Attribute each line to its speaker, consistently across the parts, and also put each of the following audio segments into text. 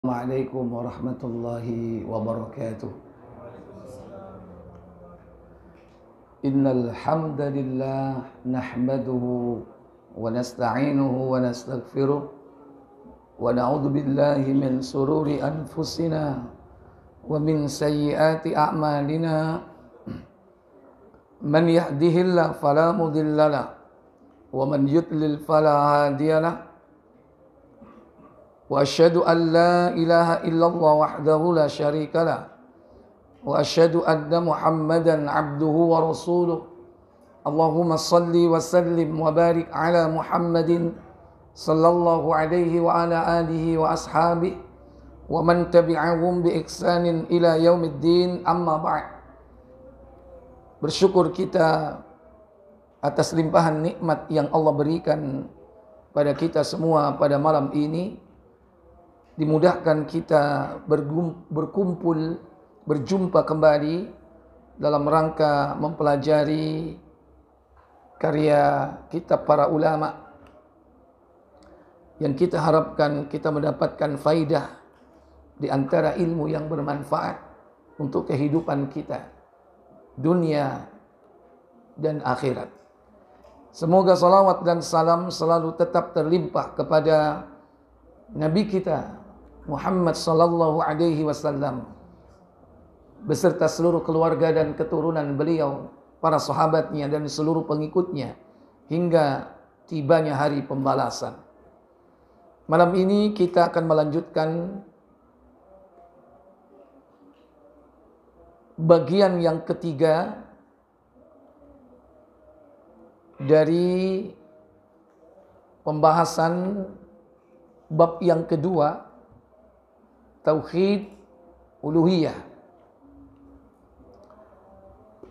Speaker 1: Assalamualaikum warahmatullahi wabarakatuh. Innal hamdalillah nahmaduhu wa nasta'inuhu wa nastaghfiruh wa na'udzu billahi min sururi anfusina wa min sayyiati a'malina. Man yahdihillahu fala mudhillalah wa man yudlil fala hadiyalah. Wa asyhadu an la ilaha illallah wahdahu la syarikalah wa asyhadu anna Muhammadan abduhu wa rasuluh. Allahumma salli wa sallim wa barik ala Muhammadin sallallahu alaihi wa ala alihi wa ashabihi wa man tabi'ahum bi ihsanin ila yaumiddin, amma ba'd. Bersyukur kita atas limpahan nikmat yang Allah berikan pada kita semua pada malam ini. Dimudahkan kita berkumpul, berjumpa kembali dalam rangka mempelajari karya kitab para ulama yang kita harapkan kita mendapatkan faidah di antara ilmu yang bermanfaat untuk kehidupan kita, dunia dan akhirat. Semoga salawat dan salam selalu tetap terlimpah kepada Nabi kita Muhammad sallallahu alaihi wasallam beserta seluruh keluarga dan keturunan beliau, para sahabatnya dan seluruh pengikutnya hingga tibanya hari pembalasan. Malam ini kita akan melanjutkan bagian yang ketiga dari pembahasan bab yang kedua, Tauhid Uluhiyah.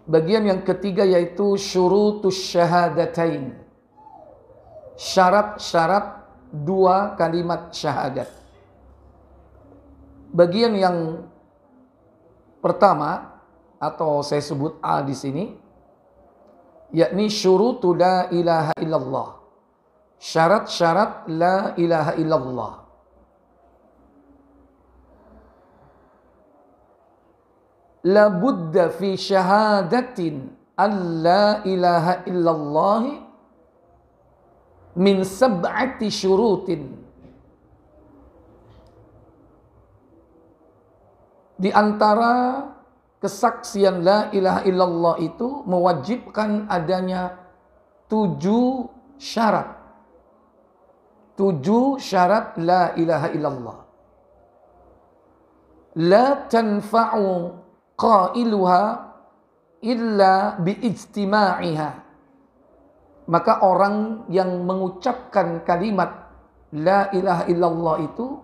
Speaker 1: Bagian yang ketiga yaitu syurutus syahadatain, syarat-syarat dua kalimat syahadat. Bagian yang pertama atau saya sebut A di sini, yakni syurutu la ilaha illallah, syarat-syarat la ilaha illallah. La budda fi syahadatin an la ilaha illallah min sab'ati syurutin. Di antara kesaksian la ilaha illallah itu mewajibkan adanya 7 syarat. 7 syarat la ilaha illallah. La tanfa'u qailuha illa biijtima'iha. Maka orang yang mengucapkan kalimat la ilaha illallah itu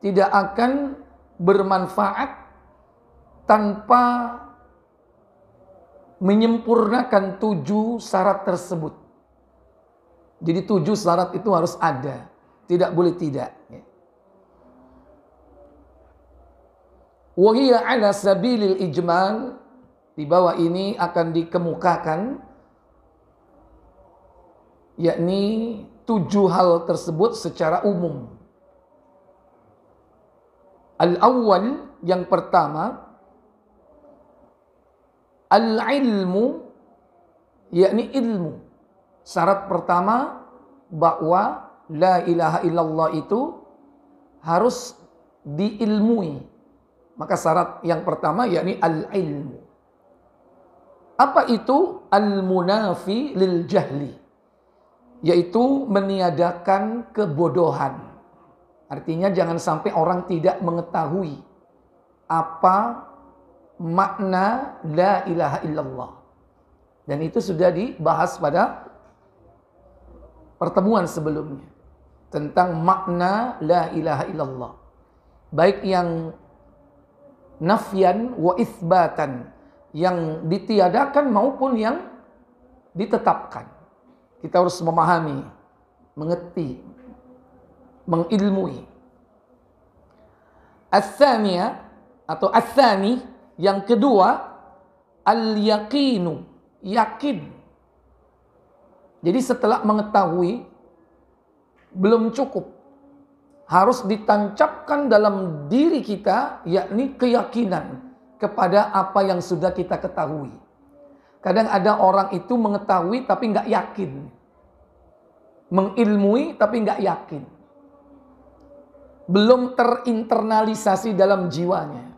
Speaker 1: tidak akan bermanfaat tanpa menyempurnakan 7 syarat tersebut. Jadi 7 syarat itu harus ada, tidak boleh tidak. Wa hiya ala sabilil ijmal, di bawah ini akan dikemukakan yakni 7 hal tersebut secara umum. Al-awwal, yang pertama, al-ilmu, yakni ilmu. Syarat pertama bahwa la ilaha illallah itu harus diilmui. Maka syarat yang pertama yakni al-ilmu. Apa itu al-munafi lil jahli? Yaitu meniadakan kebodohan. Artinya jangan sampai orang tidak mengetahui apa makna la ilaha illallah. Dan itu sudah dibahas pada pertemuan sebelumnya tentang makna la ilaha illallah. Baik yang nafyan wa itsbatan, yang ditiadakan maupun yang ditetapkan. Kita harus memahami, mengerti, mengilmui. Ats-tsaniyah atau ats-tsani, yang kedua, al-yaqinu, yakin. Jadi setelah mengetahui belum cukup, harus ditancapkan dalam diri kita, yakni keyakinan kepada apa yang sudah kita ketahui. Kadang ada orang itu mengetahui tapi nggak yakin, mengilmui tapi nggak yakin, belum terinternalisasi dalam jiwanya.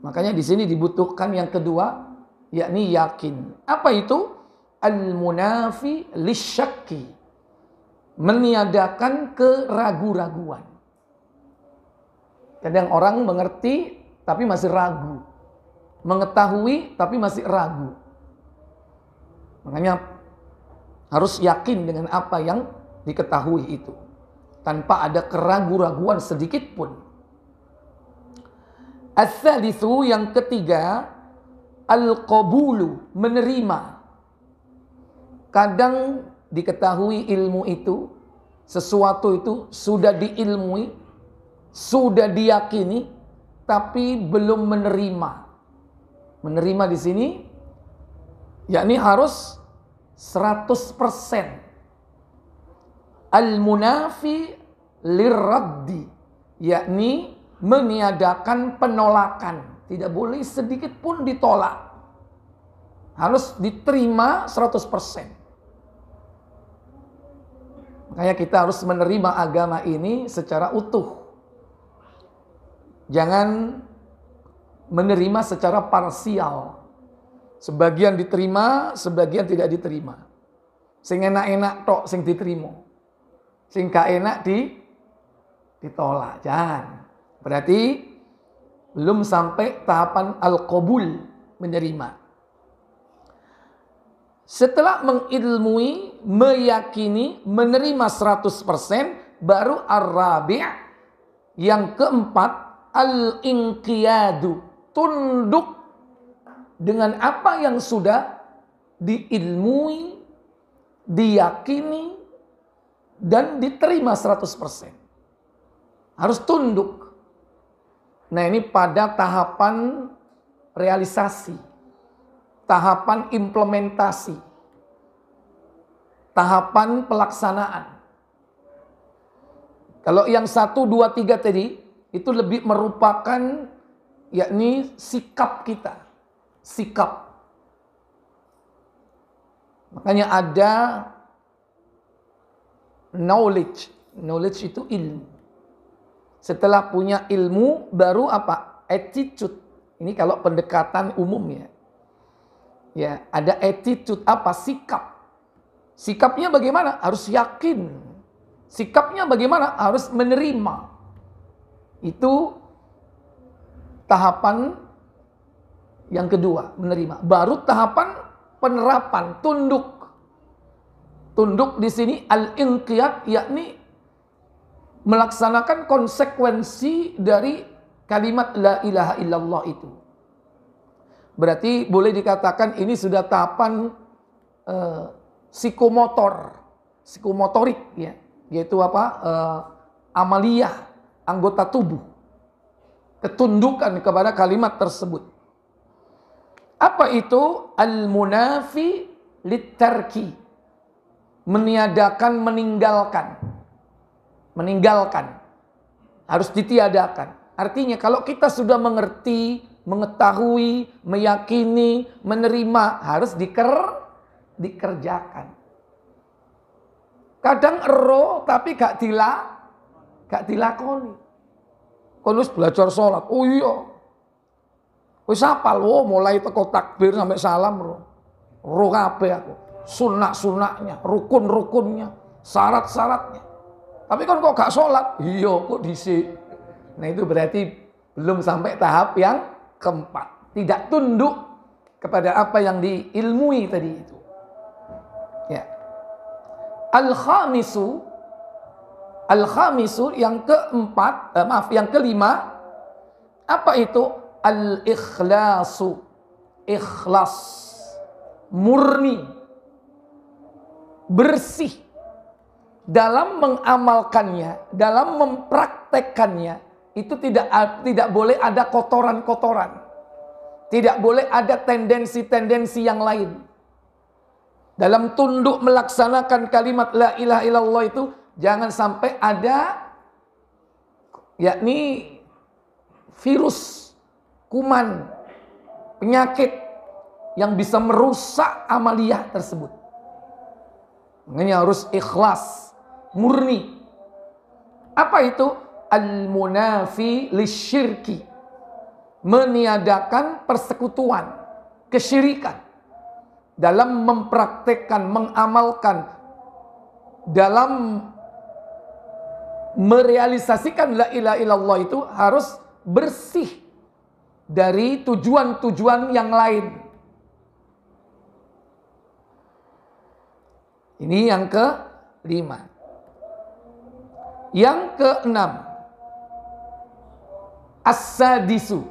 Speaker 1: Makanya di sini dibutuhkan yang kedua, yakni yakin. Apa itu? Al-munafi lisyakki, meniadakan keragu-raguan. Kadang orang mengerti tapi masih ragu, mengetahui tapi masih ragu. Makanya harus yakin dengan apa yang diketahui itu, tanpa ada keragu-raguan sedikit pun. Ats-tsalitsu, yang ketiga, al-qabulu, menerima. Kadang diketahui ilmu itu, sesuatu itu sudah diilmui, sudah diyakini, tapi belum menerima. Menerima di sini yakni harus 100%. Al-munafi lirraddi, yakni meniadakan penolakan. Tidak boleh sedikit pun ditolak. Harus diterima 100%. Makanya kita harus menerima agama ini secara utuh. Jangan menerima secara parsial. Sebagian diterima, sebagian tidak diterima. Sing enak-enak tok sing diterima. Sing gak enak ditolak. Jangan. Berarti belum sampai tahapan al-qabul, menerima. Setelah mengilmui, meyakini, menerima 100%, baru ar-rabi', yang keempat, al-inqiyadu, tunduk dengan apa yang sudah diilmui, diyakini, dan diterima 100%. Harus tunduk. Nah, ini pada tahapan realisasi, tahapan implementasi, tahapan pelaksanaan. Kalau yang 1, 2, 3 tadi, itu lebih merupakan yakni sikap kita. Sikap. Makanya ada knowledge. Knowledge itu ilmu. Setelah punya ilmu, baru apa? Attitude. Ini kalau pendekatan umumnya. Ya, ada attitude apa? Sikap. Sikapnya bagaimana? Harus yakin. Sikapnya bagaimana? Harus menerima. Itu tahapan yang kedua, menerima. Baru tahapan penerapan, tunduk. Tunduk di sini al-inqiyad, yakni melaksanakan konsekuensi dari kalimat la ilaha illallah itu. Berarti boleh dikatakan ini sudah tahapan psikomotorik, ya, yaitu apa? Amaliyah anggota tubuh, ketundukan kepada kalimat tersebut. Apa itu? Al-munafi litarki, meniadakan, meninggalkan, harus ditiadakan. Artinya kalau kita sudah mengerti, mengetahui, meyakini, menerima, harus dikerjakan. Kadang ero tapi gak dilakoni. Kon wis belajar sholat, oh iya, wis hafal, oh mulai teko takbir sampai salam ro kabeh aku, sunah-sunahnya, rukun-rukunnya, syarat-syaratnya. Tapi kan kok gak sholat? Iya, kok dhisik. Nah itu berarti belum sampai tahap yang keempat. Tidak tunduk kepada apa yang diilmui tadi itu. Ya. Al-khamisu yang keempat, yang kelima, apa itu? Al-ikhlasu, ikhlas, murni, bersih dalam mengamalkannya, dalam mempraktekkannya. Itu tidak boleh ada kotoran-kotoran, tidak boleh ada tendensi-tendensi yang lain. Dalam tunduk melaksanakan kalimat la ilaha illallah itu jangan sampai ada yakni virus, kuman, penyakit yang bisa merusak amaliyah tersebut. Makanya harus ikhlas, murni. Apa itu? Al-munafi lisyirki, meniadakan persekutuan, kesyirikan dalam mempraktekkan, mengamalkan, dalam merealisasikan la ilaha illallah itu harus bersih dari tujuan-tujuan yang lain. Ini yang kelima. Yang keenam, as-sadisu.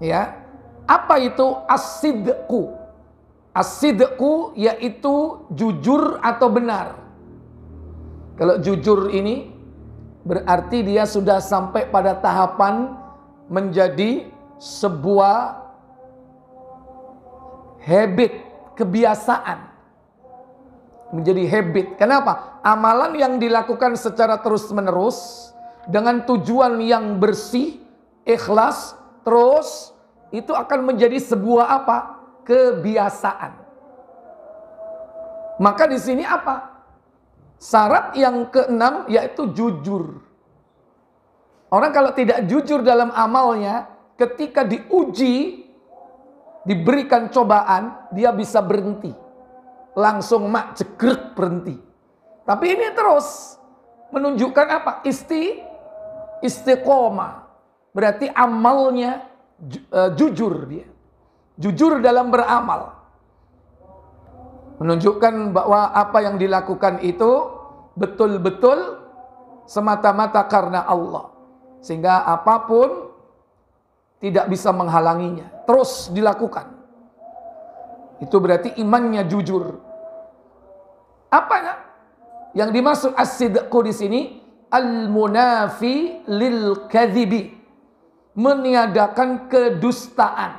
Speaker 1: Ya. Apa itu as-sidqu? As-sidqu yaitu jujur atau benar. Kalau jujur ini berarti dia sudah sampai pada tahapan menjadi sebuah habit, kebiasaan. Menjadi habit. Kenapa? Amalan yang dilakukan secara terus-menerus dengan tujuan yang bersih, ikhlas, terus itu akan menjadi sebuah apa? Kebiasaan. Maka di sini apa? Syarat yang keenam yaitu jujur. Orang kalau tidak jujur dalam amalnya, ketika diuji, diberikan cobaan, dia bisa berhenti. Langsung jegrek berhenti. Tapi ini terus menunjukkan apa? Istiqomah. Berarti amalnya jujur dia. Jujur dalam beramal. Menunjukkan bahwa apa yang dilakukan itu betul-betul semata-mata karena Allah. Sehingga apapun tidak bisa menghalanginya. Terus dilakukan. Itu berarti imannya jujur. Apa yang dimaksud as-sidqu di sini? Al-munafi lil kadhibi. Meniadakan kedustaan.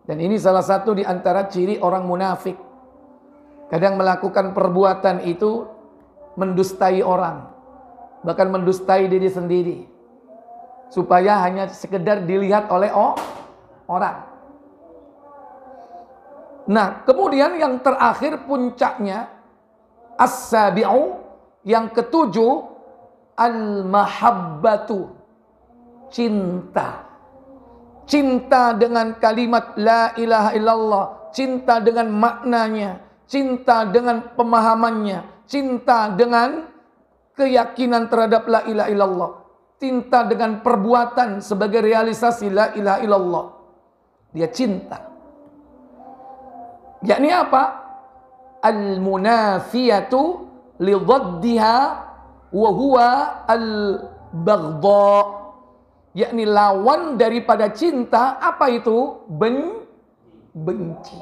Speaker 1: Dan ini salah satu di antara ciri orang munafik. Kadang melakukan perbuatan itu mendustai orang. Bahkan mendustai diri sendiri. Supaya hanya sekedar dilihat oleh orang. Nah, kemudian yang terakhir puncaknya as-sabi'u, yang ketujuh al-mahabbatu, cinta. Cinta dengan kalimat la ilaha illallah, cinta dengan maknanya, cinta dengan pemahamannya, cinta dengan keyakinan terhadap la ilaha illallah, cinta dengan perbuatan sebagai realisasi la ilaha illallah. Dia cinta. Yakni apa? Al-munafiyatu li dhaddiha wa huwa al-baghdha. Yakni lawan daripada cinta, apa itu? Benci.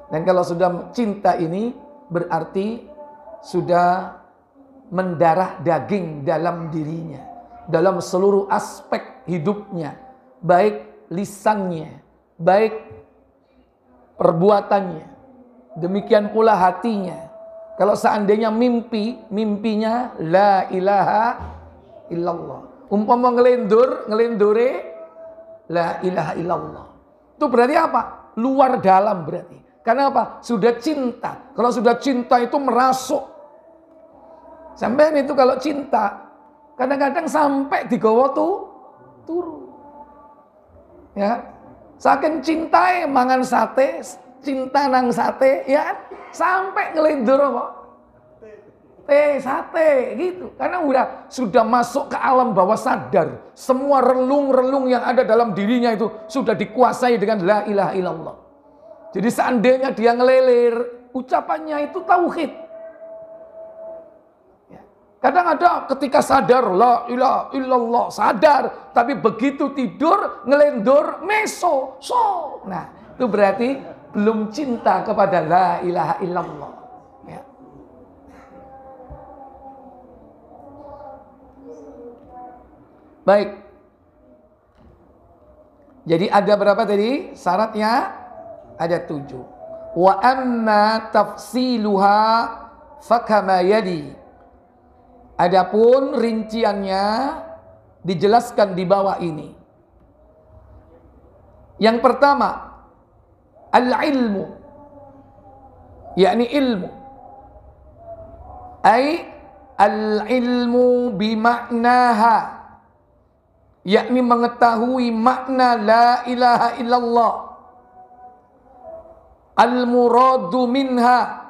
Speaker 1: Dan kalau sudah cinta ini berarti sudah mendarah daging dalam dirinya, dalam seluruh aspek hidupnya, baik lisannya, baik perbuatannya, demikian pula hatinya. Kalau seandainya mimpinya la ilaha illallah. Umpama ngelendure la ilaha illallah. Itu berarti apa? Luar dalam berarti. Karena apa? Sudah cinta. Kalau sudah cinta itu merasuk. Sampai itu kalau cinta, kadang-kadang sampai digawa turu. Ya. Saking cintai mangan sate, cinta nang sate, ya sampai ngelindur apa? Sate gitu. Karena sudah masuk ke alam bawah sadar. Semua relung-relung yang ada dalam dirinya itu sudah dikuasai dengan la ilaha illallah. Jadi seandainya dia ngelelir, ucapannya itu tauhid. Kadang ada ketika sadar la ilaha illallah, sadar, tapi begitu tidur ngelendur meso. Nah, itu berarti belum cinta kepada la ilaha illallah. Ya. Baik. Jadi ada berapa tadi syaratnya? Ada 7. Wa amma tafsiluha fakama yadi. Adapun rinciannya dijelaskan di bawah ini. Yang pertama, al-ilmu, yakni ilmu. Ai al-ilmu bimaknaha, yakni mengetahui makna la ilaha illallah. Al-muradu minha,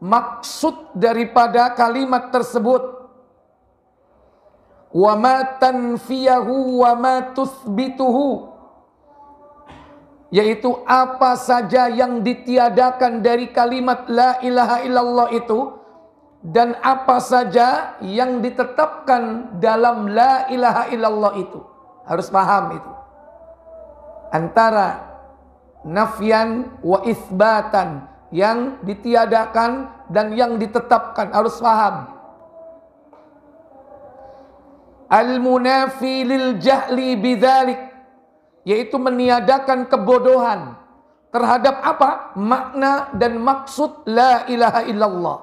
Speaker 1: maksud daripada kalimat tersebut. Wa ma tanfiyahu wa ma tuthbituhu, yaitu apa saja yang ditiadakan dari kalimat la ilaha illallah itu, dan apa saja yang ditetapkan dalam la ilaha illallah itu. Harus paham itu. Antara nafyan wa isbatan, yang ditiadakan dan yang ditetapkan, harus paham. Al-munafi lil jahli bidzalik, yaitu meniadakan kebodohan terhadap apa? Makna dan maksud la ilaha illallah.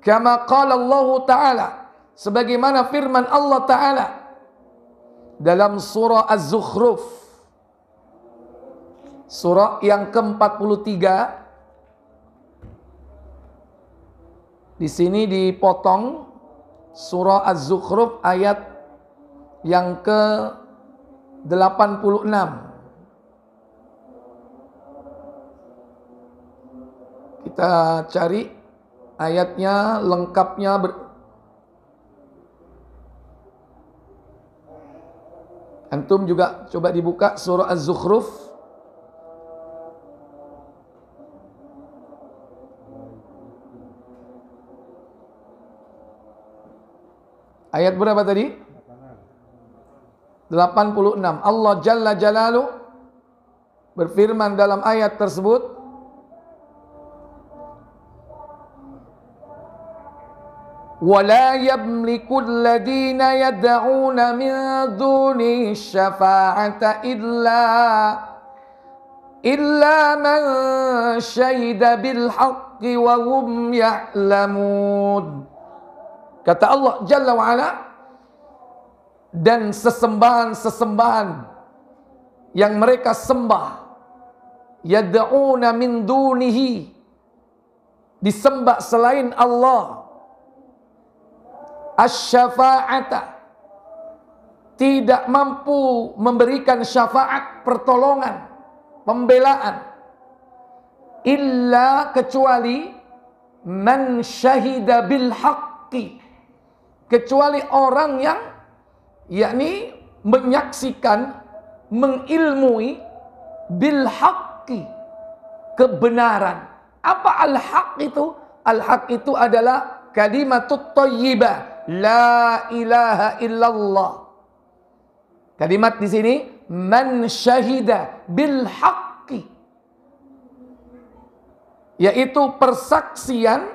Speaker 1: Kama qala Allah Ta'ala, sebagaimana firman Allah Ta'ala dalam surah Az-Zukhruf, surah yang ke-43. Di sini dipotong surah Az-Zukhruf ayat yang ke-86. Kita cari ayatnya lengkapnya. Antum juga coba dibuka surah Az-Zukhruf. Ayat berapa tadi? 86. Allah Jalla Jalaluh berfirman dalam ayat tersebut, وَلَا يَمْلِكُ الَّذِينَ يَدْعُونَ مِنْ دُونِهِ الشَّفَاعَةَ إِلَّا مَنْ شَهِدَ بِالْحَقِّ وَهُمْ يَعْلَمُونَ. Kata Allah Jalla wa'ala, dan sesembahan-sesembahan yang mereka sembah, yad'una min dunihi, disembah selain Allah, asy-syafa'ata, tidak mampu memberikan syafaat, pertolongan, pembelaan, illa, kecuali man syahida bil haqqi, kecuali orang yang yakni menyaksikan, mengilmui bil haqqi, kebenaran. Apa al-haq itu? Al-haq itu adalah kalimatut thayyibah, la ilaha illallah. Kalimat di sini man syahida bil haqqi, yaitu persaksian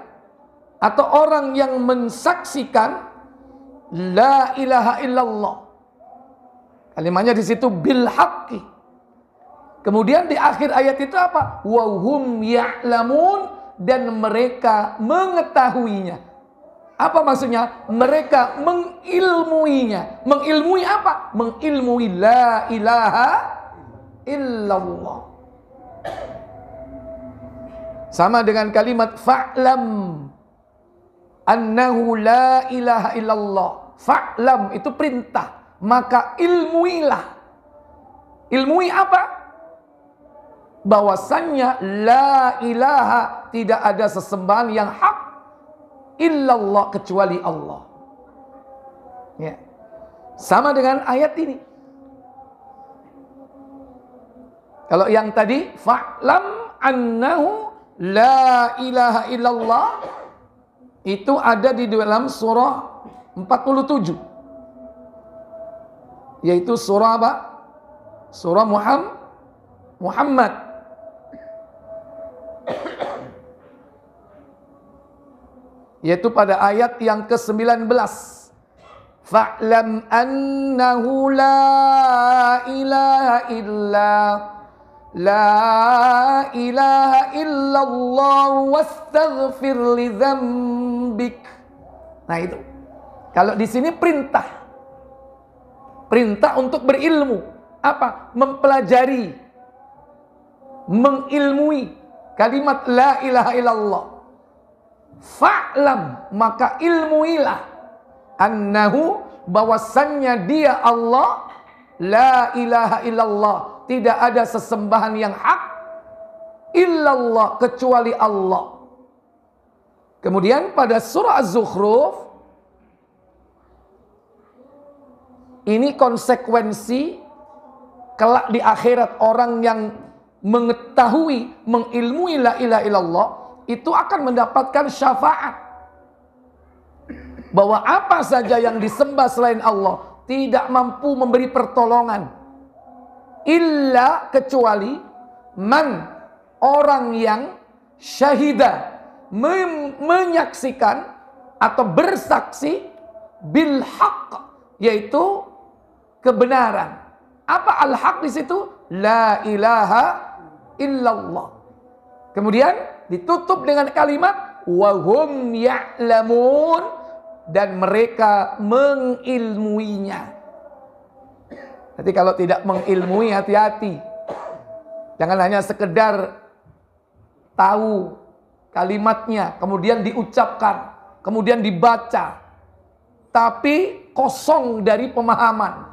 Speaker 1: atau orang yang mensaksikan la ilaha illallah. Kalimatnya di situ bil haqqi. Kemudian di akhir ayat itu apa? Wa hum ya'lamun, dan mereka mengetahuinya. Apa maksudnya? Mereka mengilmuinya. Mengilmui apa? Mengilmui la ilaha illallah. Sama dengan kalimat fa'lam annahu la ilaha illallah. Fa'lam itu perintah, maka ilmuilah. Ilmui apa? Bahwasannya la ilaha, tidak ada sesembahan yang hak illallah, kecuali Allah. Ya. Sama dengan ayat ini. Kalau yang tadi fa'lam annahu la ilaha illallah, itu ada di dalam surah 47, yaitu surah apa? Surah Muhammad. Yaitu pada ayat yang ke-19. Fa'lam annahu la ilaha illallah wastaghfir li dzambik. Nah itu. Kalau di sini perintah. Perintah untuk berilmu. Apa? Mempelajari, mengilmui kalimat la ilaha illallah. Fa'lam, maka ilmuilah, annahu, bahwasannya dia Allah, la ilaha illallah, tidak ada sesembahan yang hak illallah, kecuali Allah. Kemudian pada surah Az-Zukhruf, ini konsekuensi kelak di akhirat orang yang mengetahui, mengilmui la ilaha illallah, itu akan mendapatkan syafaat. Bahwa apa saja yang disembah selain Allah tidak mampu memberi pertolongan. Illa, kecuali, man, orang yang syahida, menyaksikan atau bersaksi, bil haqq, yaitu kebenaran. Apa al-haq di situ? La ilaha illallah. Kemudian ditutup dengan kalimat wahum ya'lamun, dan mereka mengilmuinya. Jadi kalau tidak mengilmui, hati-hati. Jangan hanya sekedar tahu kalimatnya, kemudian diucapkan, kemudian dibaca, tapi kosong dari pemahaman.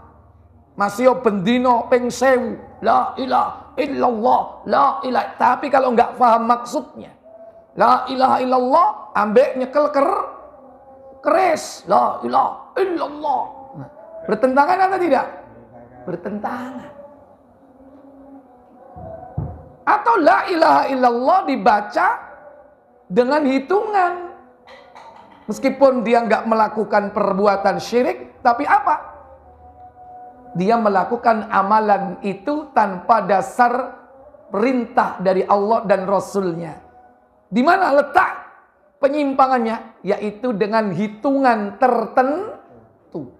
Speaker 1: Masih bendino ping 1000, la ilaha illallah, la ilaha. Tapi kalau enggak paham maksudnya, la ilaha illallah, ambek nyekel keres, la ilaha illallah. Nah, bertentangan atau tidak? Bertentangan. Atau la ilaha illallah dibaca dengan hitungan. Meskipun dia enggak melakukan perbuatan syirik, tapi apa? Dia melakukan amalan itu tanpa dasar perintah dari Allah dan Rasulnya. Di mana letak penyimpangannya? Yaitu dengan hitungan tertentu.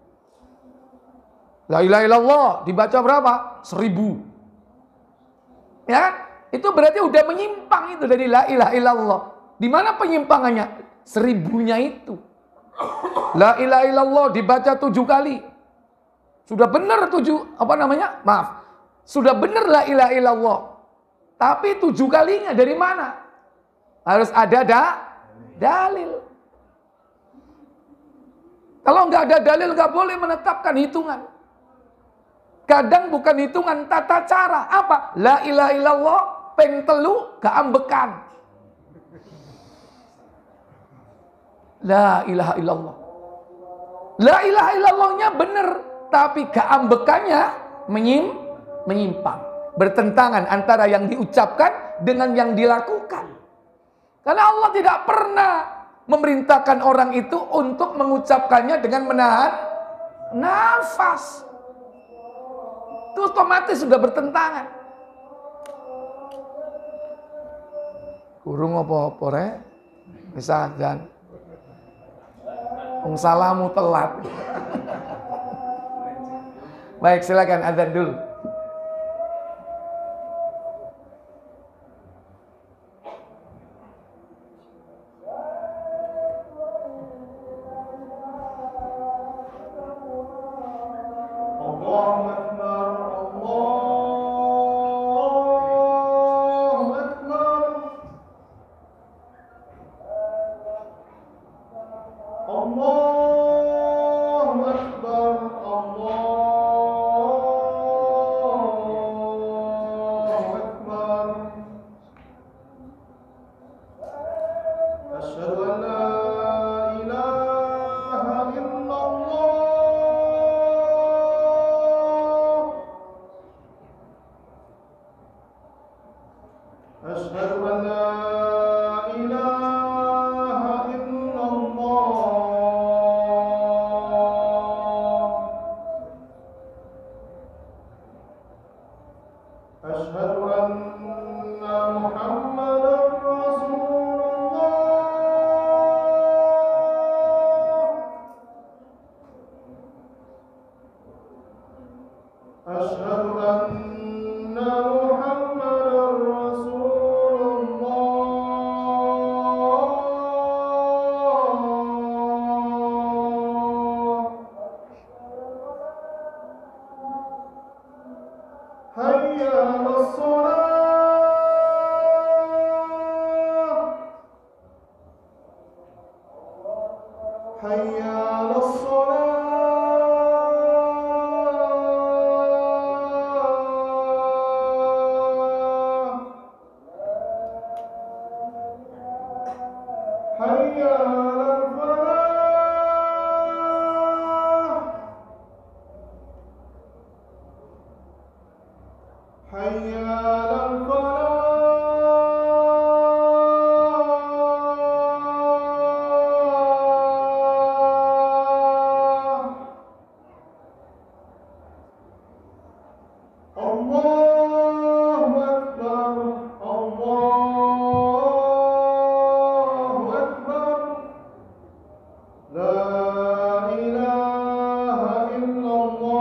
Speaker 1: La ilaha illallah dibaca berapa? 1000. Ya, itu berarti udah menyimpang itu dari la ilaha illallah. Di mana penyimpangannya? 1000-nya itu. La ilaha illallah dibaca 7 kali. Sudah benar 7, sudah benar la ilaha illallah. Tapi 7 kalinya dari mana? Harus ada dalil. Kalau nggak ada dalil, nggak boleh menetapkan hitungan. Kadang bukan hitungan, tata cara. Apa? La ilaha illallah peng telu keambekan. La ilaha illallah. La ilaha illallahnya benar, tapi keambekannya menyimpang. Bertentangan antara yang diucapkan dengan yang dilakukan. Karena Allah tidak pernah memerintahkan orang itu untuk mengucapkannya dengan menahan nafas. Itu otomatis sudah bertentangan. Kurung apa-apa rek? Misalkan salamu telat. Baik, silakan adzan dulu. hayya 'alas shalah, hayya 'alas shalah, hayya 'alal falah, hayya 'alal falah. Allahu Akbar, Allahu Akbar, la ilaha illallah.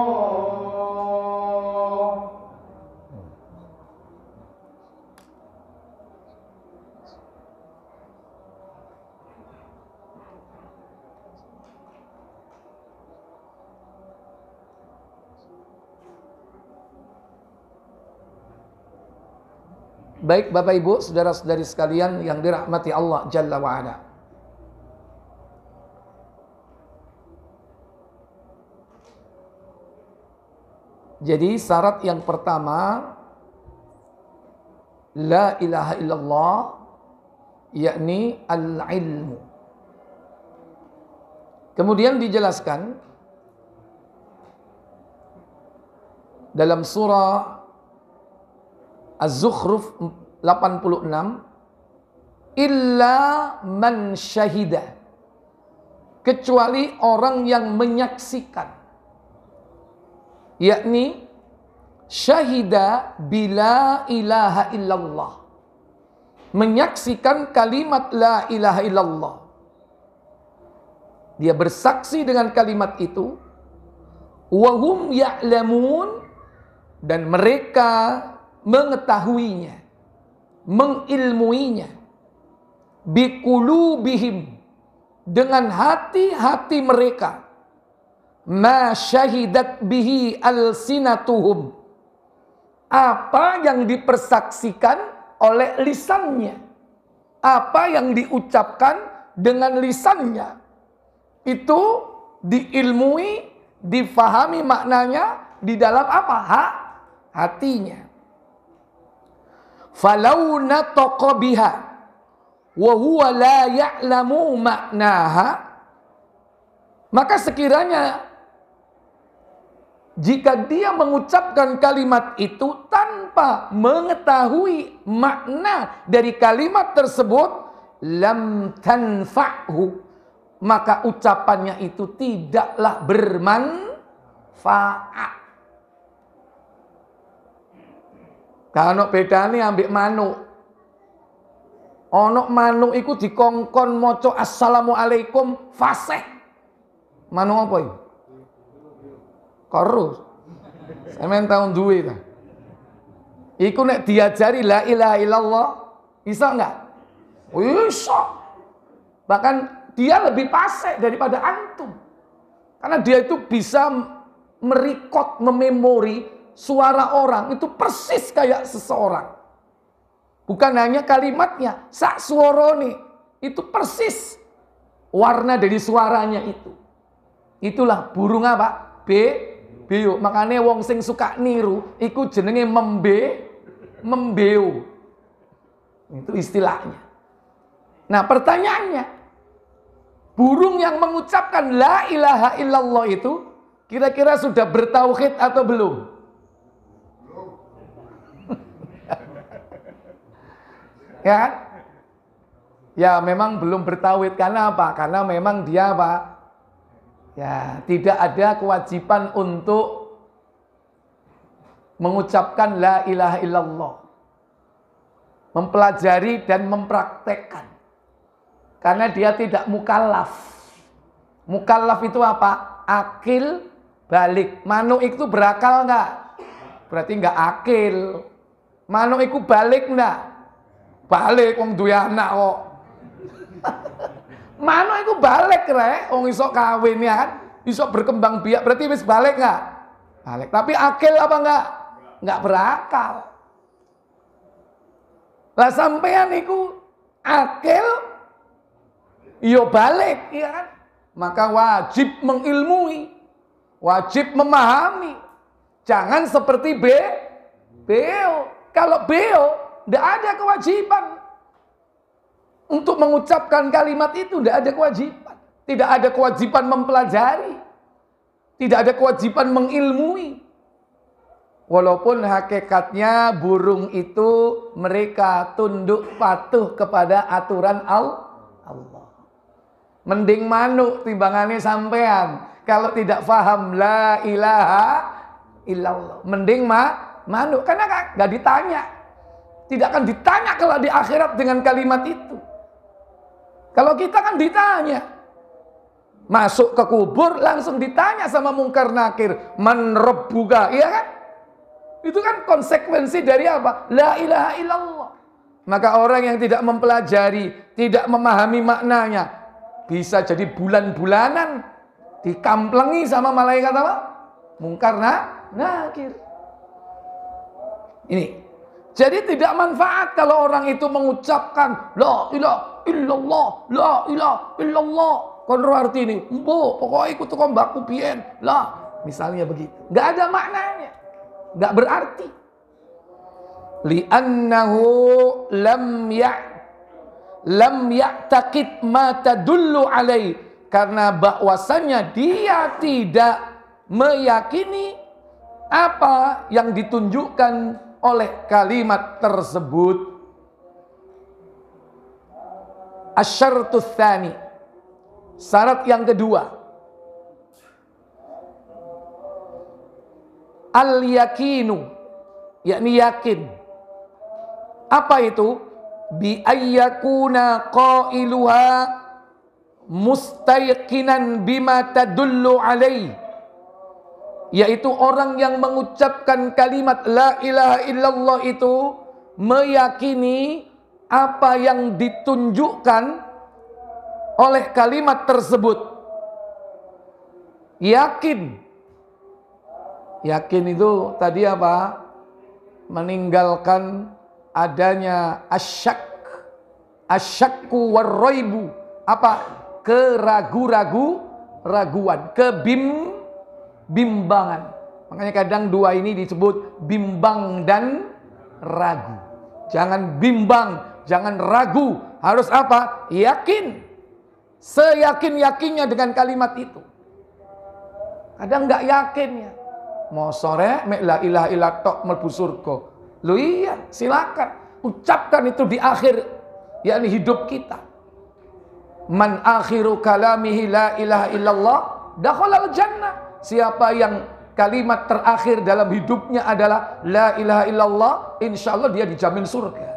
Speaker 1: Baik Bapak Ibu, saudara-saudari sekalian yang dirahmati Allah Jalla wa'ala. Jadi syarat yang pertama, la ilaha illallah, yakni al-ilmu. Kemudian dijelaskan dalam surah Az-Zukhruf 86, illa man syahida, kecuali orang yang menyaksikan, yakni syahida bila ilaha illallah, menyaksikan kalimat la ilaha illallah. Dia bersaksi dengan kalimat itu, wahum ya'lamun, dan mereka mengetahuinya, mengilmuinya, biqulubihim, dengan hati-hati mereka, ma syahidat bihi alsinatuhum, apa yang dipersaksikan oleh lisannya, apa yang diucapkan dengan lisannya, itu diilmui, difahami maknanya di dalam apa? Hatinya. Falau nataqa biha wa huwa la ya'lamu maknaha, maka sekiranya jika dia mengucapkan kalimat itu tanpa mengetahui makna dari kalimat tersebut, lam tanfa'hu, maka ucapannya itu tidaklah bermanfaat. Kalau bedane ambek manuk. Ono manuk iku dikongkon maca assalamualaikum fasih. Manuk apa iku? Karo. Sampeyan tau duwe ta? Iku nek diajari la ilaha illallah, bisa enggak? Bisa. Bahkan dia lebih fasih daripada antum. Karena dia itu bisa merekod, mememori suara orang itu persis kayak seseorang. Bukan hanya kalimatnya, sak suarane itu persis warna dari suaranya itu. Itulah burung apa? Beo. Makanya wong sing suka niru iku jenenge membeo. Itu istilahnya. Nah, pertanyaannya, burung yang mengucapkan la ilaha illallah itu kira-kira sudah bertauhid atau belum? Ya, ya memang belum bertauhid. Karena apa? Karena memang dia apa? Ya, tidak ada kewajiban untuk mengucapkan la ilaha illallah, mempelajari dan mempraktekkan. Karena dia tidak mukallaf. Mukallaf itu apa? Akil balik. Manuk itu berakal enggak? Berarti enggak akil. Manuk itu balik enggak? Balik, wong duwe anak kok. Manuk iku balik rek, wong iso kawin ya kan, iso berkembang biak, berarti wis balik enggak? Balik. Tapi akil apa enggak? nggak berakal. Lah sampean iku akil yo balik, iya kan? Maka wajib mengilmui, wajib memahami. Jangan seperti beo. Kalau beo, tidak ada kewajiban untuk mengucapkan kalimat itu, tidak ada kewajiban. Tidak ada kewajiban mempelajari, tidak ada kewajiban mengilmui. Walaupun hakikatnya burung itu mereka tunduk patuh kepada aturan Allah. Mending manuk timbangannya sampean. Kalau tidak faham la ilaha illallah, mending manuk. Karena nggak ditanya. Tidak akan ditanya kalau di akhirat dengan kalimat itu. Kalau kita kan ditanya. Masuk ke kubur langsung ditanya sama mungkar nakir, man rabbuka, iya kan? Itu kan konsekuensi dari apa? La ilaha illallah. Maka orang yang tidak mempelajari, tidak memahami maknanya, bisa jadi bulan-bulanan dikamplengi sama malaikat apa? Mungkar nakir. Ini. Jadi tidak manfaat kalau orang itu mengucapkan la ilaha illallah, la ilaha illallah. Konro arti ini, pokoknya ikut tukang baku bien lah, misalnya begitu. Nggak ada maknanya, nggak berarti. Li'annahu lam ya'taqid ma tadullu alaih, karena bahwasannya dia tidak meyakini apa yang ditunjukkan oleh kalimat tersebut. Asyartus tsani, syarat yang kedua, al-yakinu, yakni yakin. Apa itu? Bi ayyakuna qailuha mustayqinan bima tadullu alaih, yaitu orang yang mengucapkan kalimat la ilaha illallah itu meyakini apa yang ditunjukkan oleh kalimat tersebut. Yakin. Yakin itu tadi apa? Meninggalkan adanya asyakku warraibu. Apa? Keraguan, bimbangan. Makanya kadang dua ini disebut bimbang dan ragu. Jangan bimbang, jangan ragu. Harus apa? Yakin. Seyakin-yakinnya dengan kalimat itu. Kadang nggak yakin ya. Mau sore la ilaha illa tok mlebu surga. Loh iya, silakan. Ucapkan itu di akhir, yakni hidup kita. Man akhiru kalamihi la ilaha illallah dakhalal jannah. Siapa yang kalimat terakhir dalam hidupnya adalah la ilaha illallah, insya Allah dia dijamin surga.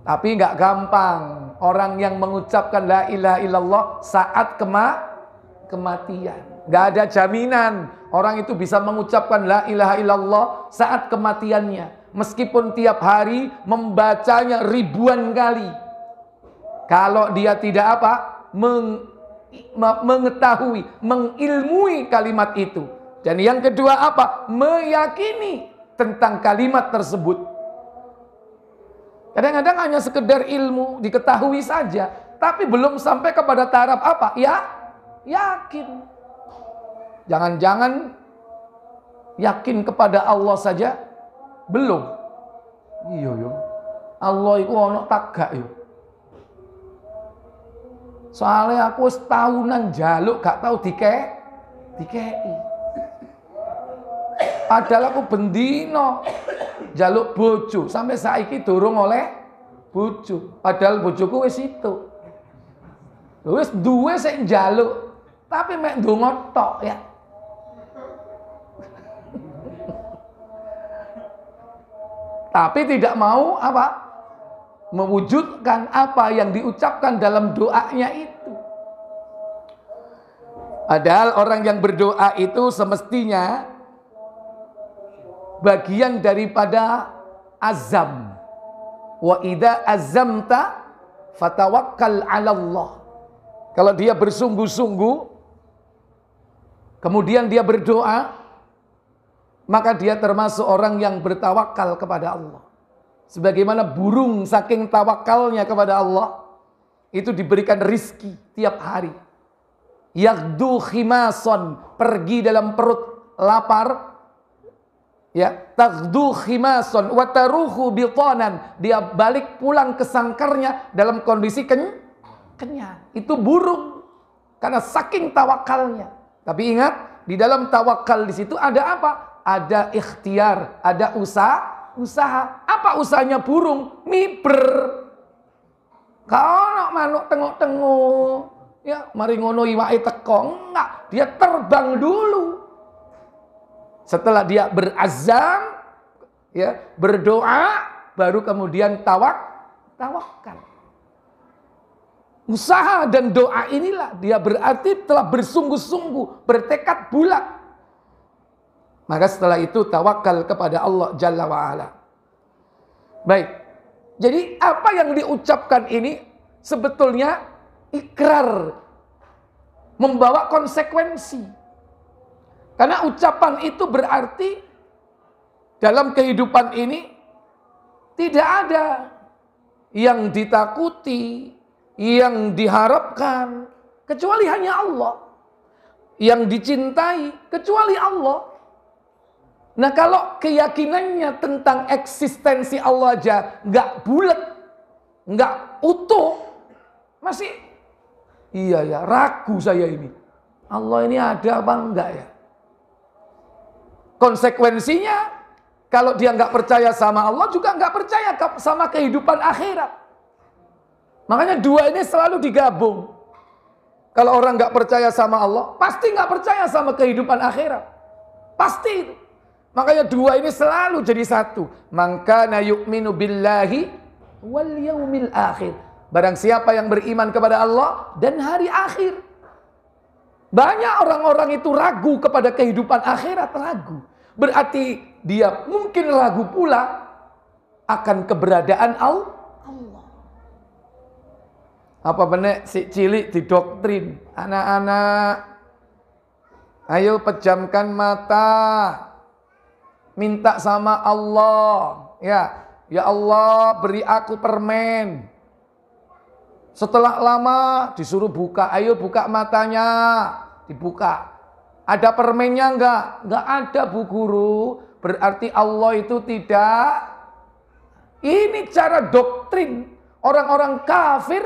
Speaker 1: Tapi nggak gampang. Orang yang mengucapkan la ilaha illallah saat kematian. Nggak ada jaminan orang itu bisa mengucapkan la ilaha illallah saat kematiannya. Meskipun tiap hari membacanya ribuan kali. Kalau dia tidak apa? Mengetahui, mengilmui kalimat itu. Dan yang kedua apa? Meyakini tentang kalimat tersebut. Kadang-kadang hanya sekedar ilmu diketahui saja, tapi belum sampai kepada taraf apa? Ya, yakin. Jangan-jangan yakin kepada Allah saja belum. Iya yo. Allah iku ono tagak yo. Soalnya aku setahunan jaluk gak tahu dikei. Padahal aku bendino jaluk bojo sampai saiki durung oleh bojo. Padahal bojoku wis itu. Wis duwe sik njaluk, tapi mek ndonga tok ya. Tapi tidak mau apa? Mewujudkan apa yang diucapkan dalam doanya itu. Padahal orang yang berdoa itu semestinya bagian daripada azam. Wa idza azamta fatawakkal 'ala Allah. Kalau dia bersungguh-sungguh kemudian dia berdoa, maka dia termasuk orang yang bertawakal kepada Allah. Sebagaimana burung saking tawakalnya kepada Allah, itu diberikan rizki tiap hari. Yaghdu khimason, pergi dalam perut lapar, ya, taghdu khimason wa taruhu bitanan, dia balik pulang ke sangkarnya dalam kondisi kenyang. Itu burung karena saking tawakalnya. Tapi ingat, di dalam tawakal di situ ada apa? Ada ikhtiar, ada usaha. Apa usahanya burung? Miber. Kalau manuk tengok-tengok, ya, mari ngono iwake teko, enggak, dia terbang dulu. Setelah dia berazam, ya, berdoa, baru kemudian tawakal. Usaha dan doa inilah dia berarti telah bersungguh-sungguh, bertekad bulat. Maka setelah itu tawakal kepada Allah Jalla wa'ala. Baik, jadi apa yang diucapkan ini sebetulnya ikrar, membawa konsekuensi. Karena ucapan itu berarti dalam kehidupan ini tidak ada yang ditakuti, yang diharapkan kecuali hanya Allah, yang dicintai kecuali Allah. Nah, kalau keyakinannya tentang eksistensi Allah aja nggak bulat, nggak utuh, masih iya ya, ragu saya ini. Allah ini ada apa enggak ya? Konsekuensinya, kalau dia nggak percaya sama Allah, juga nggak percaya sama kehidupan akhirat. Makanya dua ini selalu digabung. Kalau orang nggak percaya sama Allah, pasti nggak percaya sama kehidupan akhirat. Pasti itu. Makanya dua ini selalu jadi satu. Man kana yu'minu billahi wal yaumil akhir. Barang siapa yang beriman kepada Allah dan hari akhir. Banyak orang-orang itu ragu kepada kehidupan akhirat, ragu. Berarti dia mungkin ragu pula akan keberadaan Allah. Apa benar si cilik didoktrin, anak-anak, ayo pejamkan mata, minta sama Allah, ya Allah beri aku permen. Setelah lama disuruh buka, ayo buka matanya, dibuka. Ada permennya enggak? Enggak ada, Bu Guru. Berarti Allah itu tidak. Ini cara doktrin orang-orang kafir,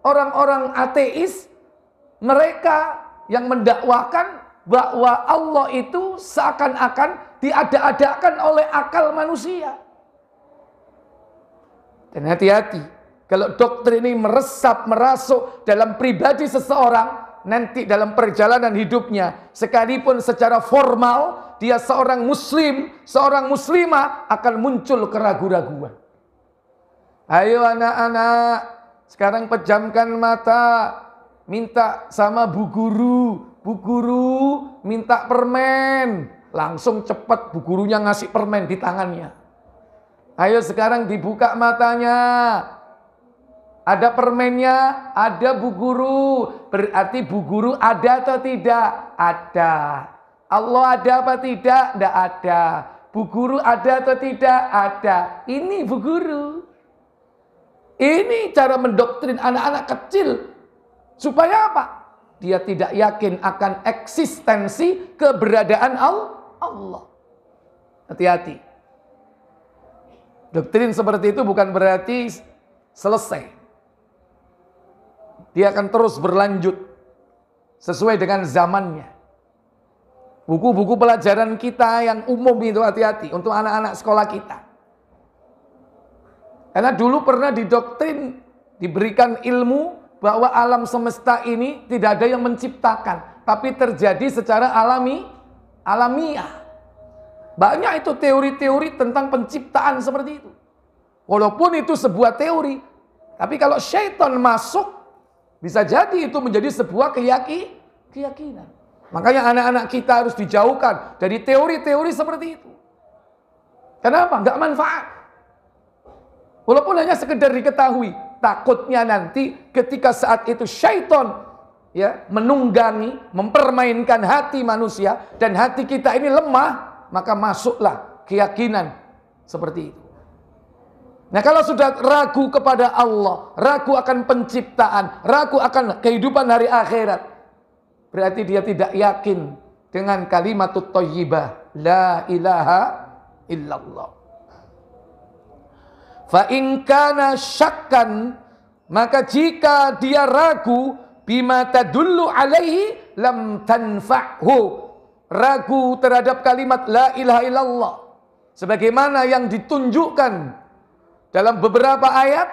Speaker 1: orang-orang ateis, mereka yang mendakwakan bahwa Allah itu seakan-akan diada-adakan oleh akal manusia. Dan hati-hati, kalau doktrin ini meresap, merasuk dalam pribadi seseorang, nanti dalam perjalanan hidupnya, sekalipun secara formal dia seorang muslim, seorang muslimah, akan muncul keraguan-raguan. Ayo anak-anak, sekarang pejamkan mata, minta sama Bu Guru minta permen. Langsung cepat Bu Gurunya ngasih permen di tangannya. Ayo sekarang dibuka matanya. Ada permennya, ada Bu Guru. Berarti Bu Guru ada atau tidak? Ada. Allah ada apa tidak? Tidak ada. Bu Guru ada atau tidak? Ada. Ini Bu Guru. Ini cara mendoktrin anak-anak kecil. Supaya apa? Dia tidak yakin akan eksistensi keberadaan Allah. Hati-hati. Doktrin seperti itu bukan berarti selesai. Dia akan terus berlanjut sesuai dengan zamannya. Buku-buku pelajaran kita yang umum itu hati-hati untuk anak-anak sekolah kita. Karena dulu pernah didoktrin, diberikan ilmu bahwa alam semesta ini tidak ada yang menciptakan, tapi terjadi secara alamiah. Banyak itu teori-teori tentang penciptaan seperti itu. Walaupun itu sebuah teori, tapi kalau syaitan masuk, bisa jadi itu menjadi sebuah keyakinan. Makanya anak-anak kita harus dijauhkan dari teori-teori seperti itu. Kenapa? Nggak manfaat. Walaupun hanya sekedar diketahui, takutnya nanti ketika saat itu syaitan menunggangi, mempermainkan hati manusia, dan hati kita ini lemah, maka masuklah keyakinan seperti itu. Nah, kalau sudah ragu kepada Allah, ragu akan penciptaan, ragu akan kehidupan hari akhirat, berarti dia tidak yakin dengan kalimatut thayyibah, la ilaha illallah. Fa in kana syakkan, maka jika dia ragu, bima tadullu alaihi lam tanfa'hu, ragu terhadap kalimat la ilaha illallah sebagaimana yang ditunjukkan dalam beberapa ayat,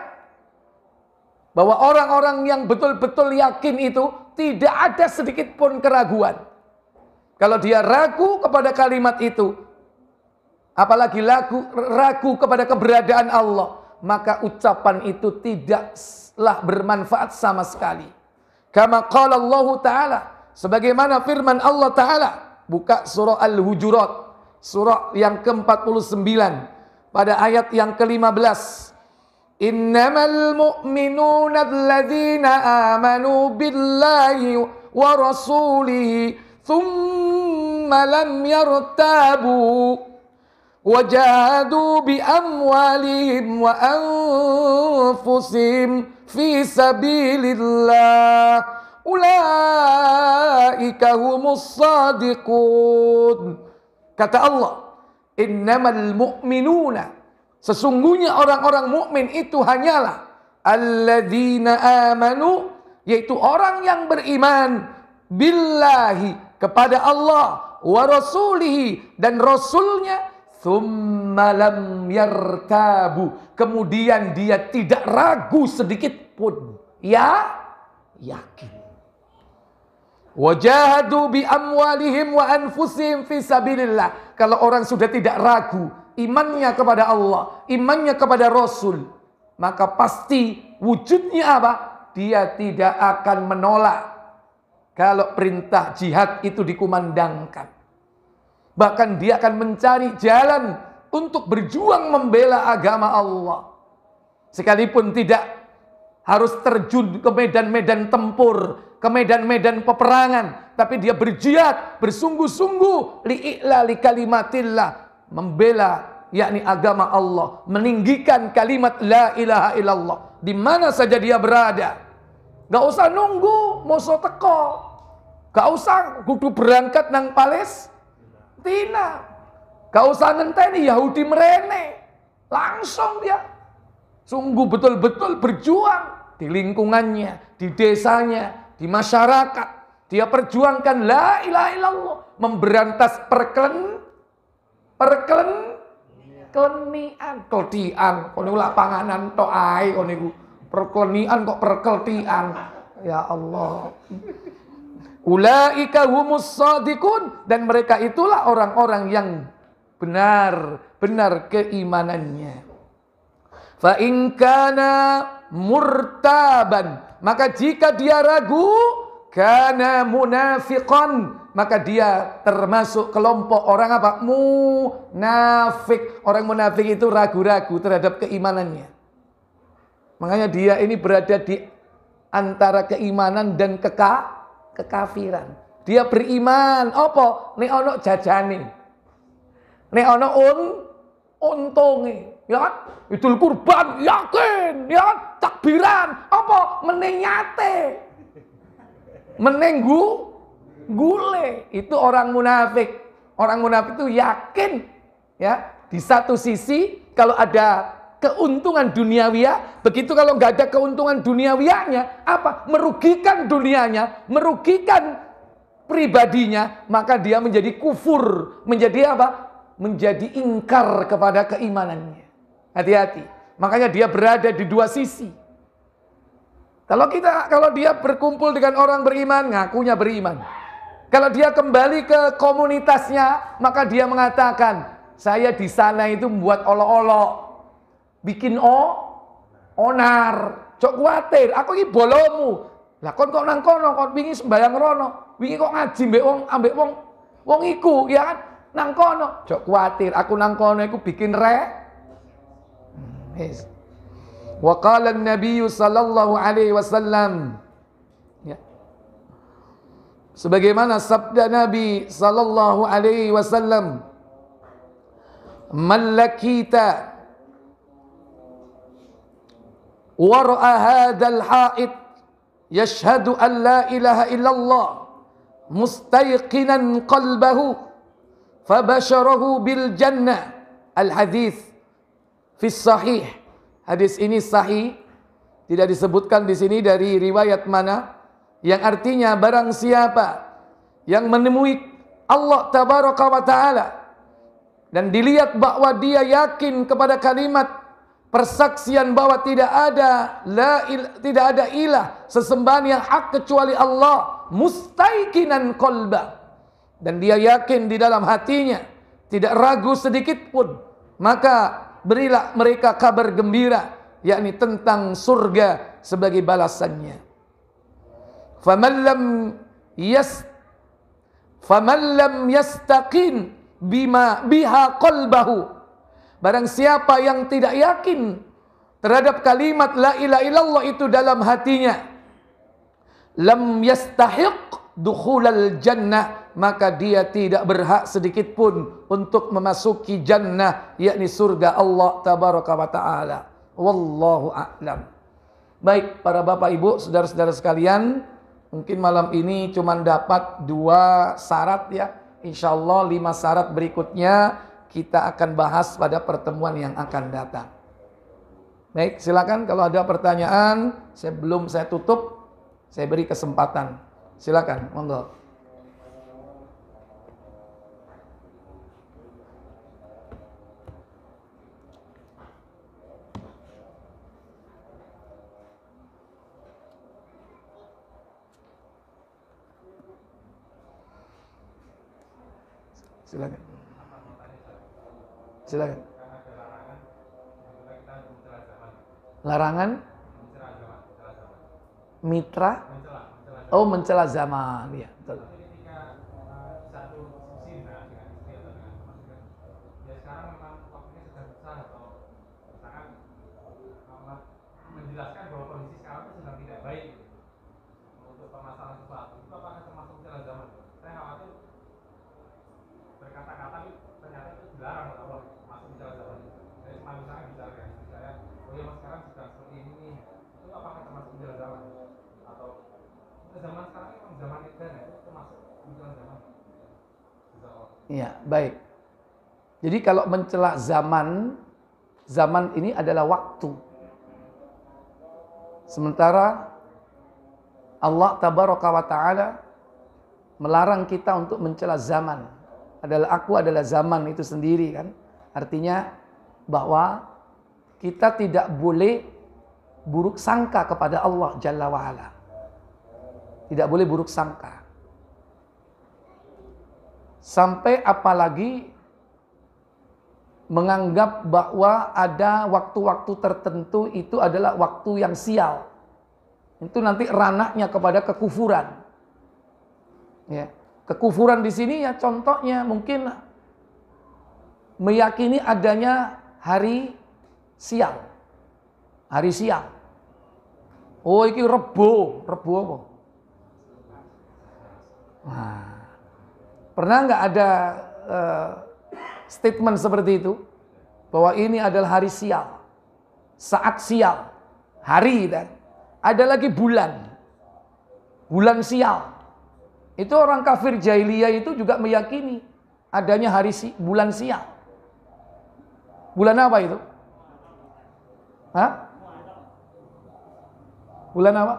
Speaker 1: bahwa orang-orang yang betul-betul yakin itu tidak ada sedikit pun keraguan. Kalau dia ragu kepada kalimat itu, apalagi ragu kepada keberadaan Allah, maka ucapan itu tidaklah bermanfaat sama sekali. Kama qala Allah Ta'ala, sebagaimana firman Allah Ta'ala, buka surah Al-Hujurat, surah yang ke-49, pada ayat yang ke-15. Innamal mu'minuna alladzina amanu billahi wa rasulihi thumma lam yartabu wajahadu bi amwalihim wa anfusihim fi sabilillah ulaika humus shadiqun. Kata Allah, innamal mu'minuna, sesungguhnya orang-orang mukmin itu hanyalah alladzina amanu, yaitu orang yang beriman billahi, kepada Allah, wa rasulihi, dan rasulnya, thumma lam yartabu, kemudian dia tidak ragu sedikit pun, yakin. Wajahadu bi amwalihim wa anfusihim fi sabilillah. Kalau orang sudah tidak ragu imannya kepada Allah, imannya kepada Rasul, maka pasti wujudnya apa? Dia tidak akan menolak kalau perintah jihad itu dikumandangkan. Bahkan dia akan mencari jalan untuk berjuang membela agama Allah. Sekalipun tidak harus terjun ke medan-medan tempur, ke medan-medan peperangan, tapi dia berjihad bersungguh-sungguh li'ila li kalimatillah, membela yakni agama Allah, meninggikan kalimat la ilaha illallah di mana saja dia berada. Gak usah nunggu musuh teko, gak usah kudu berangkat nang Palestina, gak usah ngenteni Yahudi merene, langsung dia sungguh betul-betul berjuang di lingkungannya, di desanya, di masyarakat. Dia perjuangkan la ilaha illallah, memberantas keletian. Kono lak panganan tok ae kono iku. Perkelenian kok perkeltian. Ya Allah. Ulaika humus shadiqun, dan mereka itulah orang-orang yang benar keimanannya. Fa in kana murtaban, maka jika dia ragu, kana munafiqan, maka dia termasuk kelompok orang apa? Munafik. Orang munafik itu ragu-ragu terhadap keimanannya. Makanya dia ini berada di antara keimanan dan kekafiran. Dia beriman, apa? Nek ono jajane, nek ono untunge, ya kan? Idul kurban yakin, ya kan? Takbiran, apa? Meneng nyate, meneng gule. Itu orang munafik. Orang munafik itu yakin, ya, di satu sisi kalau ada keuntungan duniawiyah, begitu kalau nggak ada keuntungan duniawiyahnya, apa? Merugikan dunianya, merugikan pribadinya, maka dia menjadi kufur, menjadi apa? Menjadi ingkar kepada keimanannya. Hati-hati. Makanya dia berada di dua sisi. Kalau dia berkumpul dengan orang beriman, ngakunya beriman. Kalau dia kembali ke komunitasnya, maka dia mengatakan, saya di sana itu membuat olok-olok, bikin onar, cok kuatir, aku iki bolomu. Lah kon kok nang kono, kon wingi sembayang rono, wingi kok ngaji mbek wong ambek wong iku, ya kan? Nang kono, cok kuatir, aku nang kono iku bikin Yes. Wa qala an-nabiy sallallahu alaihi wasallam, ya. Sebagaimana sabda Nabi sallallahu alaihi wasallam, man lakita wara'a hadzal haid yashhadu an la ilaha illallah mustayqinan qalbahu fabasharahu bil jannah. Al hadis fi sahih. Hadis ini sahih, tidak disebutkan di sini dari riwayat mana, yang artinya barang siapa yang menemui Allah tabaraka wa taala dan dilihat bahwa dia yakin kepada kalimat persaksian bahwa tidak ada ilah sesembahan yang hak kecuali Allah, mustaiqinan qalba, dan dia yakin di dalam hatinya, tidak ragu sedikit pun, maka berilah mereka kabar gembira, yakni tentang surga sebagai balasannya. Faman lam yastaqin biha qalbahu, barang siapa yang tidak yakin terhadap kalimat la ilaha illallah itu dalam hatinya, lam yastahiq dukhulal jannah, maka dia tidak berhak sedikit pun untuk memasuki jannah, yakni surga Allah tabaraka wa taala. Wallahu a'lam. Baik para bapak ibu, saudara-saudara sekalian, mungkin malam ini cuma dapat 2 syarat ya. Insyaallah 5 syarat berikutnya kita akan bahas pada pertemuan yang akan datang. Baik, silakan kalau ada pertanyaan, sebelum saya tutup, saya beri kesempatan. Silakan, monggo. Silakan. Silakan. Larangan mitra, oh mencela zaman, ya betul.
Speaker 2: Menjelaskan bahwa kondisi sekarang itu sedang tidak baik untuk permasalahan sesuatu, itu apakah termasuk mencela zaman? Saya khawatir berkata-kata ternyata itu dilarang oleh Allah, masuk mencela zaman. Saya cuma misalnya bicara, saya, oh ya mas sekarang sedang seperti ini nih, itu apakah termasuk mencela zaman? Atau zaman sekarang memang zaman itu termasuk mencela zaman?
Speaker 1: Iya, baik. Jadi kalau mencela zaman, zaman ini adalah waktu. Sementara Allah tabaraka wa ta'ala melarang kita untuk mencela zaman. Aku adalah zaman itu sendiri kan. Artinya bahwa kita tidak boleh buruk sangka kepada Allah Jalla wa'ala. Tidak boleh buruk sangka. Sampai apalagi menganggap bahwa ada waktu-waktu tertentu itu adalah waktu yang sial. Itu nanti ranahnya kepada kekufuran. Ya, kekufuran di sini ya contohnya mungkin meyakini adanya hari sial. Hari sial. Oh, ini Rebo apa? Nah, pernah nggak ada statement seperti itu, bahwa ini adalah hari sial, saat sial, hari, dan ada lagi bulan sial. Itu orang kafir jahiliyah itu juga meyakini adanya bulan sial. Bulan apa itu? Hah? Bulan apa?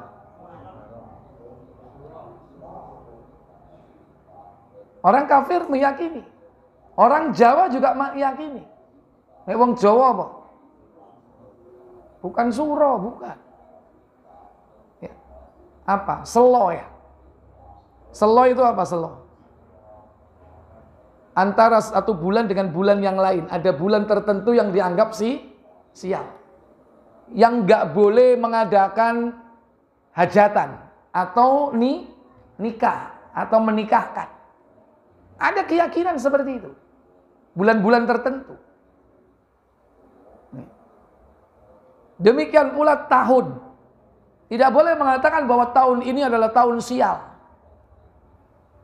Speaker 1: Orang kafir meyakini. Orang Jawa juga meyakini. Wong Jawa apa? Bukan suro, bukan. Ya. Apa? Selo ya. Selo itu apa selo? Antara satu bulan dengan bulan yang lain. Ada bulan tertentu yang dianggap sial. Yang nggak boleh mengadakan hajatan atau nikah atau menikahkan. Ada keyakinan seperti itu. Bulan-bulan tertentu. Demikian pula tahun. Tidak boleh mengatakan bahwa tahun ini adalah tahun sial.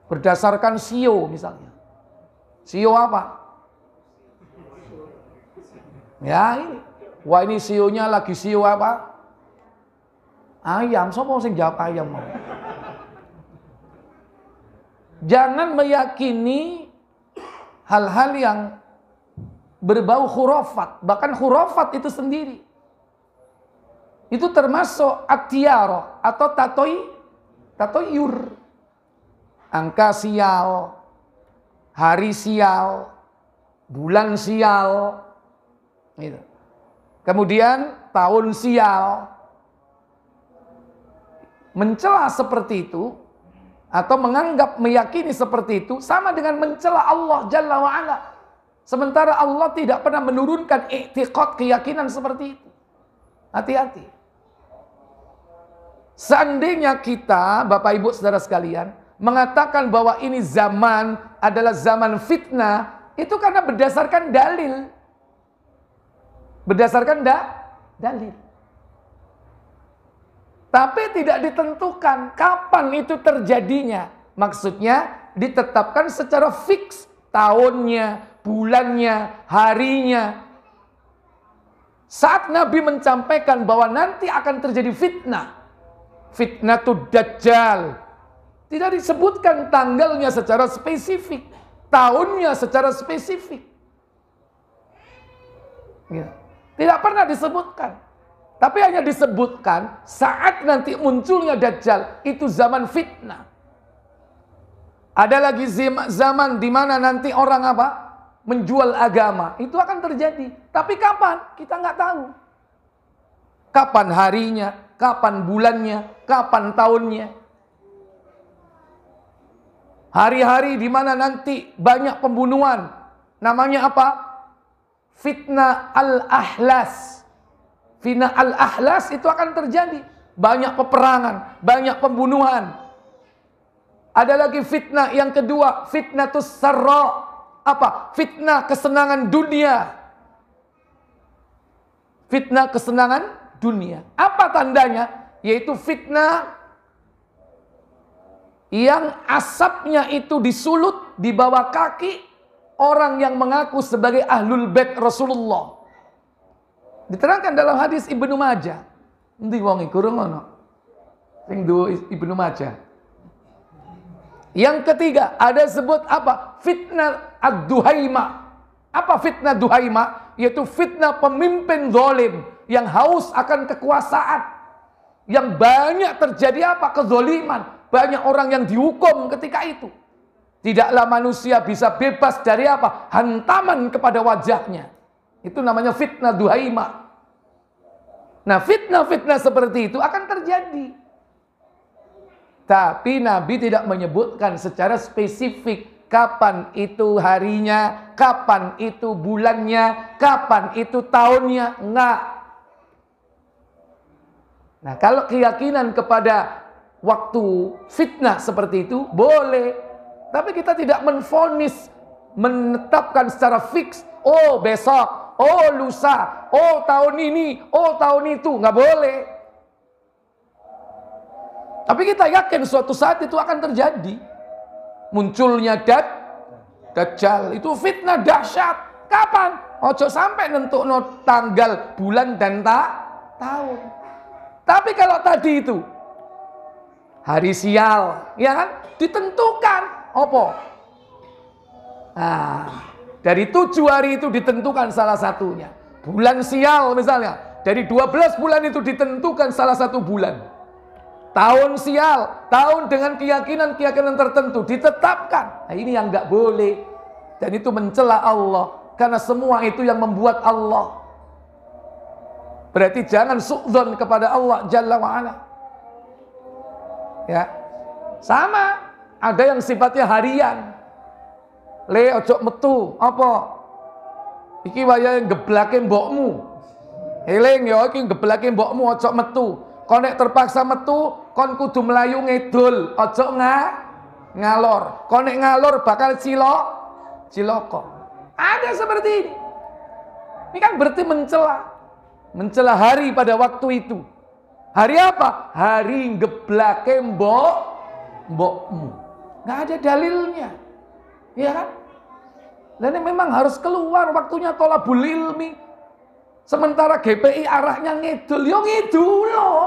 Speaker 1: Berdasarkan sio misalnya. Sio apa? Ya ini. Wah ini sionya lagi sio apa? Ayam. Sopo sing jawab ayam mau? Jangan meyakini hal-hal yang berbau khurafat. Bahkan khurafat itu sendiri. Itu termasuk at-tiyarah atau tatoyur. Angka sial, hari sial, bulan sial. Gitu. Kemudian tahun sial. Mencela seperti itu atau menganggap meyakini seperti itu sama dengan mencela Allah Jalla wa Ala. Sementara Allah tidak pernah menurunkan i'tiqad, keyakinan seperti itu. Hati-hati. Seandainya kita, Bapak Ibu Saudara sekalian, mengatakan bahwa ini zaman adalah zaman fitnah, itu karena berdasarkan dalil. Berdasarkan dalil. Tapi tidak ditentukan kapan itu terjadinya. Maksudnya ditetapkan secara fix tahunnya, bulannya, harinya. Saat Nabi menyampaikan bahwa nanti akan terjadi fitnah. Fitnatud Dajjal. Tidak disebutkan tanggalnya secara spesifik. Tahunnya secara spesifik. Tidak pernah disebutkan. Tapi hanya disebutkan saat nanti munculnya Dajjal, itu zaman fitnah. Ada lagi zaman di mana nanti orang apa? Menjual agama. Itu akan terjadi. Tapi kapan? Kita nggak tahu. Kapan harinya, kapan bulannya, kapan tahunnya. Hari-hari di mana nanti banyak pembunuhan. Namanya apa? Fitnah al-ahlas. Fitnah al-ahlas itu akan terjadi. Banyak peperangan, banyak pembunuhan. Ada lagi fitnah yang kedua, fitnatus sarra. Apa? Fitnah kesenangan dunia. Fitnah kesenangan dunia. Apa tandanya? Yaitu fitnah yang asapnya itu disulut di bawah kaki orang yang mengaku sebagai ahlul bait Rasulullah. Diterangkan dalam hadis Ibnu Majah. Endi wong iku ngono? Sing duwe Ibnu Majah. Yang ketiga, ada sebut apa? Fitnah ad-duhaima. Apa fitnah duhaima? Yaitu fitnah pemimpin zalim yang haus akan kekuasaan. Yang banyak terjadi apa? Kezaliman. Banyak orang yang dihukum ketika itu. Tidaklah manusia bisa bebas dari apa? Hantaman kepada wajahnya. Itu namanya fitnah duhaima. Nah, fitnah-fitnah seperti itu akan terjadi. Tapi Nabi tidak menyebutkan secara spesifik kapan itu harinya, kapan itu bulannya, kapan itu tahunnya. Enggak. Nah, kalau keyakinan kepada waktu fitnah seperti itu boleh. Tapi kita tidak menvonis, menetapkan secara fix. Oh besok, oh lusa, oh tahun ini, oh tahun itu. Nggak boleh. Tapi kita yakin suatu saat itu akan terjadi. Munculnya Dajjal. Itu fitnah dahsyat. Kapan? Ojo sampai nentukno tanggal, bulan, dan tahun. Tapi kalau tadi itu hari sial, ya kan? Ditentukan. Apa? Nah, dari 7 hari itu ditentukan salah satunya. Bulan sial misalnya. Dari 12 bulan itu ditentukan salah satu bulan. Tahun sial, tahun dengan keyakinan-keyakinan tertentu ditetapkan. Nah, ini yang nggak boleh. Dan itu mencela Allah. Karena semua itu yang membuat Allah. Berarti jangan su'dzon kepada Allah Jalla wa'ala. Ya. Sama. Ada yang sifatnya harian. Le ojo metu. Apa? Iki waya geblake mbokmu. Eling ya iki geblake mbokmu ojo metu. Konek terpaksa metu, kon kudu melayu ngedul, ojo ngalor. Konek ngalor bakal ciloko. Ada seperti ini. Ini kan berarti mencela hari pada waktu itu. Hari apa? Hari geblake mbokmu. Nggak ada dalilnya, ya kan? Dan memang harus keluar waktunya tolabul ilmi. Sementara GPI arahnya ngidul, yo ngidul loh.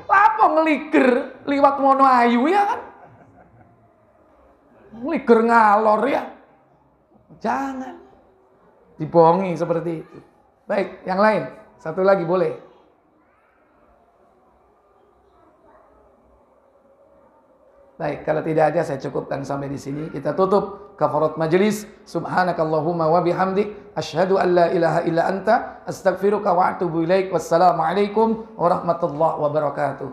Speaker 1: Apa ngeliger liwat Mono Ayu ya kan? Ngeliger ngalor ya. Jangan dibohongi seperti itu. Baik, yang lain. Satu lagi boleh. Baik, kalau tidak ada saya cukupkan sampai di sini. Kita tutup kafarat majelis. Subhanakallahumma wa bihamdik asyhadu an la ilaha illa anta astaghfiruka wa atubu ilaik. Wassalamualaikum warahmatullahi wabarakatuh.